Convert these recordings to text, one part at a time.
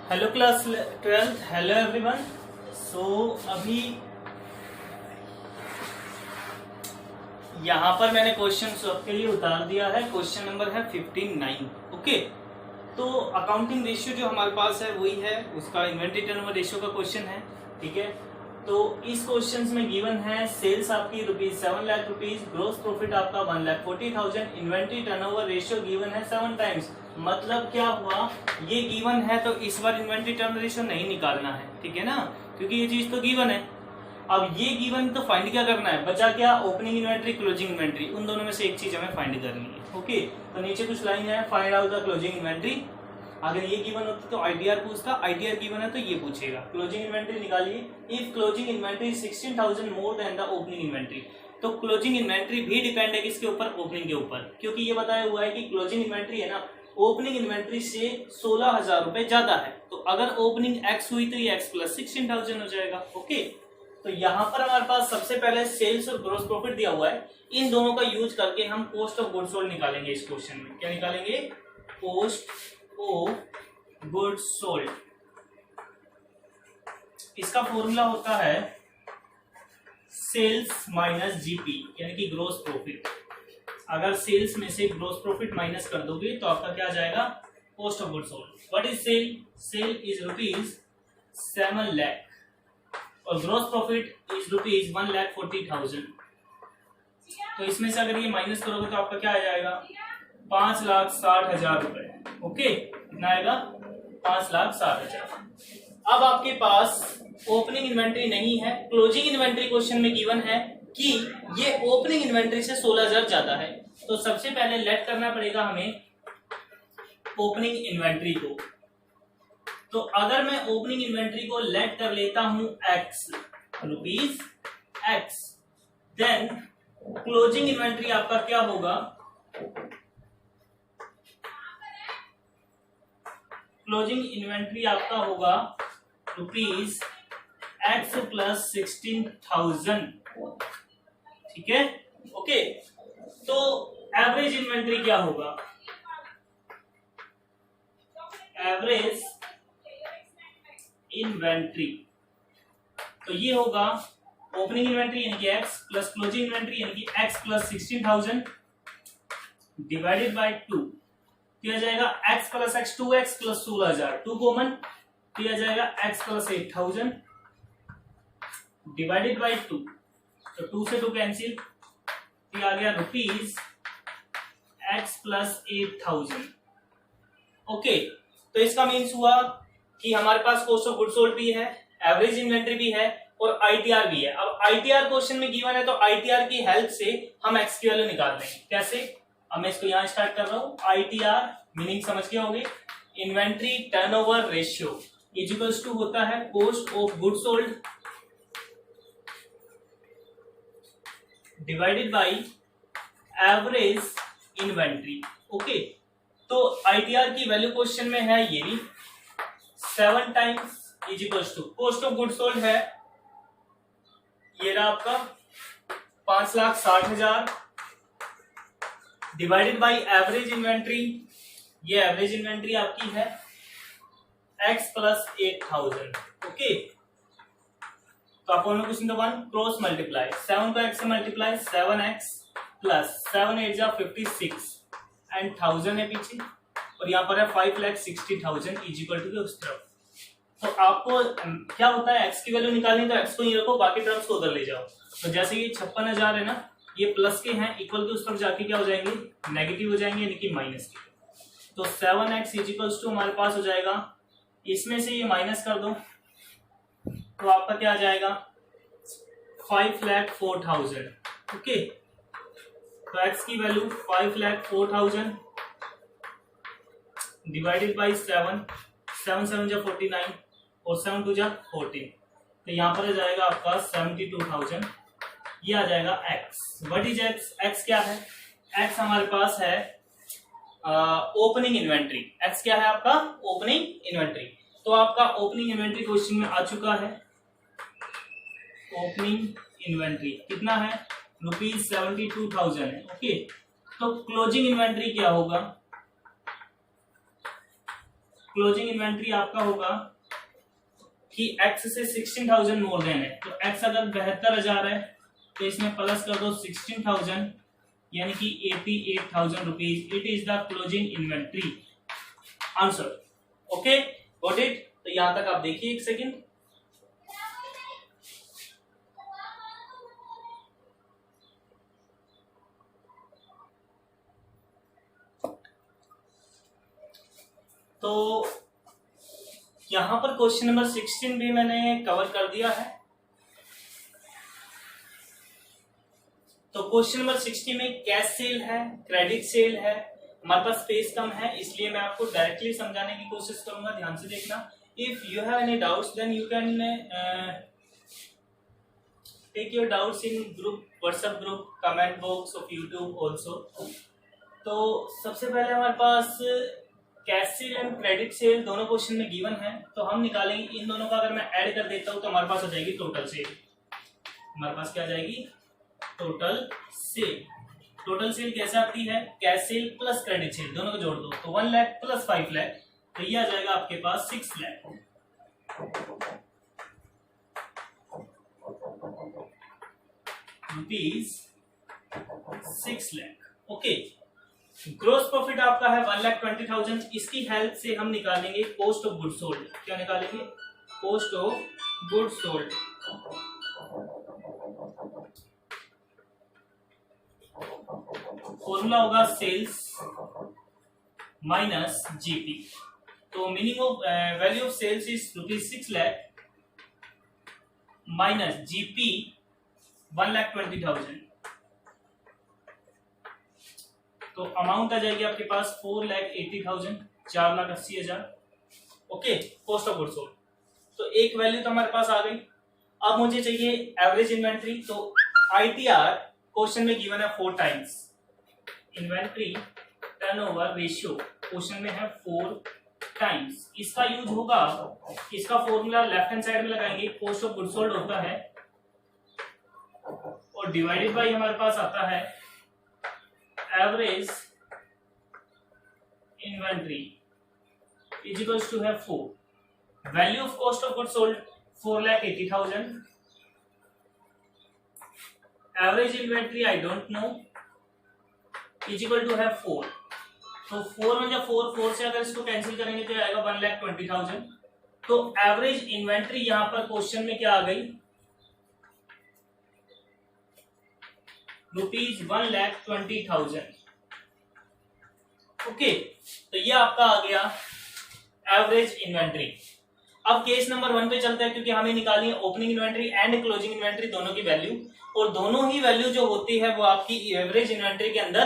Hello class 12th, hello everyone. So अभी यहाँ पर मैंने क्वेश्चन आपके लिए उतार दिया है। क्वेश्चन नंबर है 59। ओके, तो अकाउंटिंग रेशियो जो हमारे पास है वही है, उसका इन्वेंटरी टर्नओवर रेशियो का क्वेश्चन है। ठीक है, तो इस क्वेश्चन में गिवन है सेल्स आपकी ₹7 लाख, ग्रोस प्रॉफिट आपका 1,40,000, इन्वेंटरी टर्नओवर रेशियो गिवन है 7 टाइम्स। मतलब क्या हुआ, ये गिवन है तो इस बार इन्वेंटरी टर्नओवर रेशियो नहीं निकालना है, ठीक है ना, क्योंकि ये चीज तो गिवन है। अब ये गिवन तो फाइंड क्या करना है, बचा क्या, ओपनिंग इन्वेंटरी, क्लोजिंग इन्वेंटरी, उन दोनों में से एक चीज हमें फाइंड करनी है। ओके, तो नीचे कुछ लाइन है, find out the closing inventory. अगर ये गिवन होता तो आईटीआर पूछता, आईटीआर गिवन है तो ये पूछेगा। क्लोजिंग इन्वेंटरी निकालिए, if closing inventory 16,000 more than the opening inventory. तो क्लोजिंग इन्वेंटरी भी डिपेंड है किसके ऊपर, ओपनिंग के ऊपर, क्योंकि ये बताया हुआ है कि क्लोजिंग इन्वेंट्री है ना, ओपनिंग इन्वेंट्री से 16,000 रुपए ज्यादा है। तो अगर ओपनिंग एक्स हुई तो ये एक्स प्लस 16,000 हो जाएगा। ओके, तो यहाँ पर हमारे पास सबसे पहले सेल्स और ग्रोस प्रॉफिट दिया हुआ है, इन दोनों का यूज करके हम कॉस्ट ऑफ गुड्स सोल्ड निकालेंगे। इस क्वेश्चन में क्या निकालेंगे, कॉस्ट ऑफ गुड्स सोल्ड। इसका फॉर्मूला होता है सेल्स माइनस जीपी, यानी कि ग्रोस प्रॉफिट। अगर सेल्स में से ग्रोस प्रॉफिट माइनस कर दोगे तो आपका क्या आ जाएगा, cost of goods sold. What is sale, sale is ₹7 lakh और ग्रोस प्रॉफिट इज ₹1,40,000। तो इसमें से अगर ये माइनस करोगे तो आपका क्या आ जाएगा, 5,60,000 रुपए। ओके, कितना आएगा, 5,60,000। अब आपके पास ओपनिंग इन्वेंट्री नहीं है, क्लोजिंग इन्वेंट्री क्वेश्चन में गिवन है कि ये ओपनिंग इन्वेंट्री से 16,000 ज्यादा है। तो सबसे पहले लेट करना पड़ेगा हमें ओपनिंग इन्वेंट्री को। तो अगर मैं ओपनिंग इन्वेंट्री को लेट कर लेता हूं ₹X, देन क्लोजिंग इन्वेंट्री आपका क्या होगा, क्लोजिंग इन्वेंट्री आपका होगा ₹X प्लस 16,000। ठीक है, ओके। तो एवरेज इन्वेंट्री क्या होगा, एवरेज इन्वेंट्री, तो ये होगा ओपनिंग इन्वेंट्री यानी कि X प्लस क्लोजिंग इन्वेंट्री यानी कि X प्लस 16,000 डिवाइडेड बाय 2। किया जाएगा X plus X, 2X plus 16,000, 2 common, किया जाएगा X प्लस 8,000 डिवाइडेड बाय 2। तो 2 से 2 कैंसिल, ये आ गया ₹X प्लस 8,000। ओके, तो इसका मीन्स हुआ कि हमारे पास कॉस्ट ऑफ गुड्स सोल्ड भी है, एवरेज इन्वेंट्री भी है और आईटीआर भी है। अब आईटीआर क्वेश्चन में गिवन है तो आईटीआर की हेल्प से हम एक्स की वैल्यू निकाल देंगे। कैसे, अब मैं इसको यहां स्टार्ट कर रहा हूं। आईटीआर मीनिंग समझ के होंगे, inventory turnover ratio equals to होता है cost of goods sold divided by average inventory. Okay, तो आईटीआर की वैल्यू क्वेश्चन में है ये भी 7 times is equals to cost of goods sold है, ये रहा आपका 5,60,000 डिवाइडेड बाय एवरेज इन्वेंट्री, ये एवरेज इन्वेंट्री आपकी है X प्लस 8,000। ओके, तो आप क्वेश्चन नंबर 1 क्रॉस मल्टीप्लाई 7 को X से मल्टीप्लाई 7X प्लस 7 8 जा 56 एंड 1000 है पीछे और यहाँ पर है 5,60,000 इज इक्वल टू उस तरफ। तो आपको क्या होता है, x की वैल्यू निकालनी, तो x को ये रखो, बाकी टर्म्स को उधर ले जाओ। तो जैसे ये 56,000 है ना, ये प्लस के हैं, इक्वल के उस तरफ जाके क्या हो जाएंगे, नेगेटिव हो जाएंगे, यानी कि माइनस के। तो 7x इज इक्वल्स टू हमारे पास हो जाएगा, इसमें से ये माइनस कर दो तो आपका क्या आ जाएगा 5,04,000। ओके, तो x की वैल्यू 5,04,000 डिवाइडेड बाई 7, 7 7 जा 49 और 7 2 जा 14, तो यहाँ पर आ जाएगा आपका 72,000। ये आ जाएगा x। What is x, x क्या है, x हमारे पास है ओपनिंग इन्वेंट्री। x क्या है आपका, ओपनिंग इन्वेंट्री। तो आपका ओपनिंग इन्वेंट्री क्वेश्चन में आ चुका है। ओपनिंग इन्वेंट्री कितना है, ₹72,000 है। ओके, तो क्लोजिंग इन्वेंट्री क्या होगा, क्लोजिंग इन्वेंट्री आपका होगा कि x से 16,000 मोर देन है, तो x अगर 72,000 है तो इसमें प्लस कर दो 16,000 यानी कि 88,000 rupees. It is the closing inventory answer. Okay got it. तो यहां तक आप देखिए एक सेकेंड। तो यहां पर क्वेश्चन नंबर 16 भी मैंने कवर कर दिया है। तो क्वेश्चन नंबर 60 में कैश सेल है, क्रेडिट सेल है, हमारे पास स्पेस कम है इसलिए मैं आपको डायरेक्टली समझाने की कोशिश करूंगा, ध्यान से देखना। If you have any doubts then you can take your doubts in group, WhatsApp group, comment box of YouTube also. तो सबसे पहले हमारे पास cash sale and credit sale दोनों क्वेश्चन में गिवन है, तो हम निकालेंगे इन दोनों का। अगर मैं ऐड कर देता हूं तो हमारे पास आ जाएगी टोटल सेल। हमारे पास क्या आ जाएगी? Total sale. टोटल सेल कैसे आती है? Cash cell plus credit sale दोनों को जोड़ दो तो 1 लाख प्लस 5 लाख, तो ये आ जाएगा आपके पास 6 lakh rupees, 6 lakh. Okay, gross profit आपका है 1,20,000। इसकी हेल्प से हम निकालेंगे कॉस्ट ऑफ गुड सोल्ड। क्या निकालेंगे? Cost of good sold. Formula होगा सेल्स माइनस जीपी। तो meaning of value of sales is rupees 6 lakh minus GP 1,20,000। तो अमाउंट आ जाएगी आपके पास 4,80,000, 4,80,000। Okay, cost of good sold. तो एक वैल्यू तो हमारे पास आ गई। अब मुझे चाहिए एवरेज इन्वेंट्री। तो आईटीआर क्वेश्चन में गिवन है 4 times. Inventory turnover ratio question में है 4 टाइम्स। इसका यूज होगा, इसका फॉर्मूला लेफ्ट हैंड साइड में लगाएंगे। कॉस्ट ऑफ गुड सोल्ड होता है और डिवाइडेड बाय हमारे पास आता है average inventory is equals to है 4। Value of cost of good sold 4,80,000। Average inventory I don't know is equal to है 4। तो 4 में जब 4 से अगर इसको कैंसिल करेंगे तो आएगा 1,20,000। तो एवरेज इन्वेंट्री यहां पर क्वेश्चन में क्या आ गई? रुपीज 1,20,000। ओके, तो ये आपका आ गया एवरेज इन्वेंट्री। अब केस नंबर 1 पे चलते हैं, क्योंकि हमें निकालनी है opening inventory and closing inventory दोनों की वैल्यू, और दोनों ही वैल्यू जो होती है वो आपकी एवरेज इन्वेंट्री के अंदर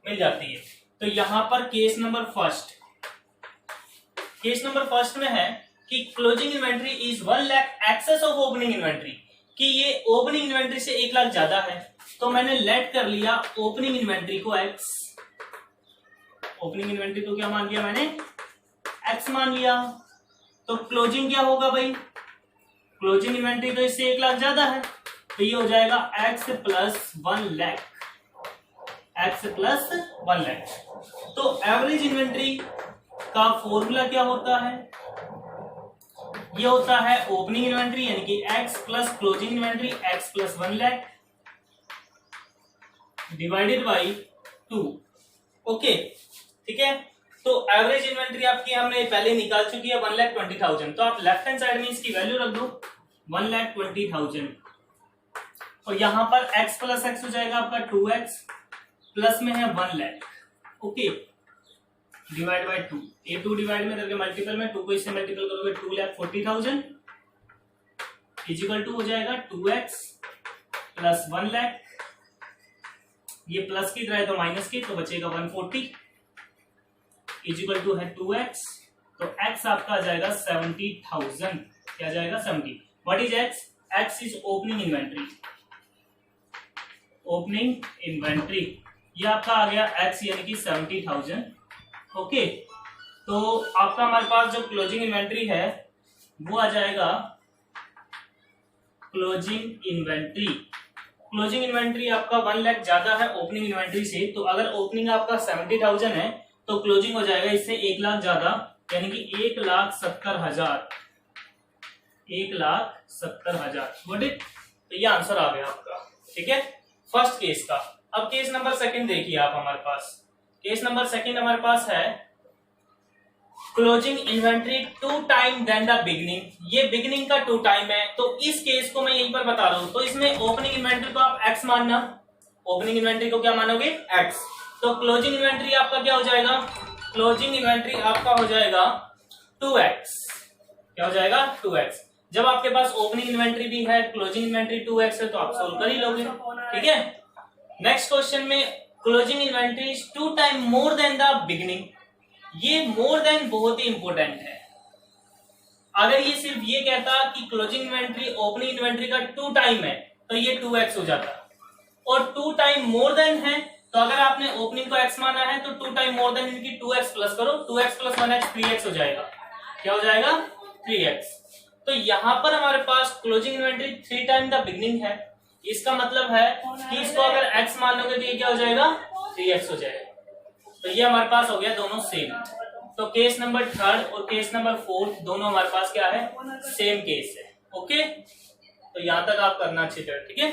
मिल जाती है। तो यहां पर केस नंबर फर्स्ट में है कि closing inventory is 1 lakh excess of opening inventory, कि ये ओपनिंग इन्वेंट्री से 1 लाख ज्यादा है। तो मैंने लेट कर लिया ओपनिंग इन्वेंट्री को x। ओपनिंग इन्वेंट्री को क्या मान लिया मैंने? x मान लिया। तो क्लोजिंग क्या होगा भाई? क्लोजिंग इन्वेंट्री तो इससे 1 लाख ज्यादा है, तो ये हो जाएगा x plus 1 lakh. x plus 1 lakh. तो एवरेज इन्वेंट्री का फॉर्मूला क्या होता है? ये होता है ओपनिंग इन्वेंट्री यानी कि x plus closing inventory x plus 1 lakh divided by 2। Okay, ठीक है। तो एवरेज इन्वेंट्री आपकी हमने पहले निकाल चुकी है 1,20,000। तो आप लेफ्ट हैंड साइड में इसकी वैल्यू रख दो 1,20,000, और यहां पर x प्लस x हो जाएगा आपका 2x, प्लस में है 1 लाख। Okay, divide by 2। ये 2 डिवाइड में करके मल्टीपल में 2 को इससे मल्टीपल करोगे 2,40,000 इजिकल टू हो जाएगा 2x प्लस 1 लाख। ये प्लस की तरह है तो माइनस की, तो बचेगा 140 इजिकल टू है 2x। तो x आपका आ जाएगा 70,000। क्या आ जाएगा? 70। What is x? x is opening inventory. Opening inventory ये आपका आ गया x यानी कि 70,000। ओके, तो आपका हमारे पास जो क्लोजिंग इन्वेंट्री है वो आ जाएगा क्लोजिंग इन्वेंट्री। क्लोजिंग इन्वेंट्री आपका 1 लाख ज्यादा है ओपनिंग इन्वेंट्री से, तो अगर ओपनिंग आपका 70,000 है तो क्लोजिंग हो जाएगा इससे 1 लाख ज्यादा यानी कि 1,70,000, 1,70,000। Good it. तो ये आंसर आ गया आपका। ठीक है, फर्स्ट केस का। अब केस नंबर सेकंड देखिए आप हमारे पास। केस नंबर सेकंड हमारे पास है closing inventory 2 time then the beginning. ये बिगनिंग का 2 टाइम है, तो इस केस को मैं यहीं पर बता रहा हूं। तो इसमें ओपनिंग इन्वेंट्री को आप एक्स मानना, ओपनिंग इन्वेंट्री को क्या मानोगे, एक्स। तो क्लोजिंग इन्वेंट्री आपका क्या हो जाएगा, क्लोजिंग इन्वेंट्री आपका हो जाएगा 2x। क्या हो जाएगा, 2x। जब आपके पास ओपनिंग इन्वेंट्री भी है, क्लोजिंग इन्वेंट्री 2x है, तो आप सोल्व कर ही लोगे। ठीक है, नेक्स्ट क्वेश्चन में closing inventory is 2 time more than the beginning. ये मोर देन बहुत ही इंपॉर्टेंट है। अगर ये सिर्फ ये कहता कि क्लोजिंग इन्वेंट्री ओपनिंग इन्वेंट्री का 2 टाइम है, तो ये 2x हो जाता। और 2 टाइम मोर देन है, तो अगर आपने ओपनिंग को x माना है, तो 2 टाइम मोर देन इनकी 2x प्लस करो, 2x प्लस 1x 3x हो जाएगा। क्या हो जाएगा, 3x। तो यहां पर हमारे पास closing inventory 3 time the beginning है। इसका मतलब है कि इसको अगर x मान लोगे तो ये क्या हो जाएगा, 3x हो जाएगा। तो ये हमारे पास हो गया दोनों सेम। तो केस नंबर थर्ड और केस नंबर फोर्थ दोनों हमारे पास क्या है, सेम केस है। ओके, तो यहां तक आप करना अच्छी तरह। ठीक है।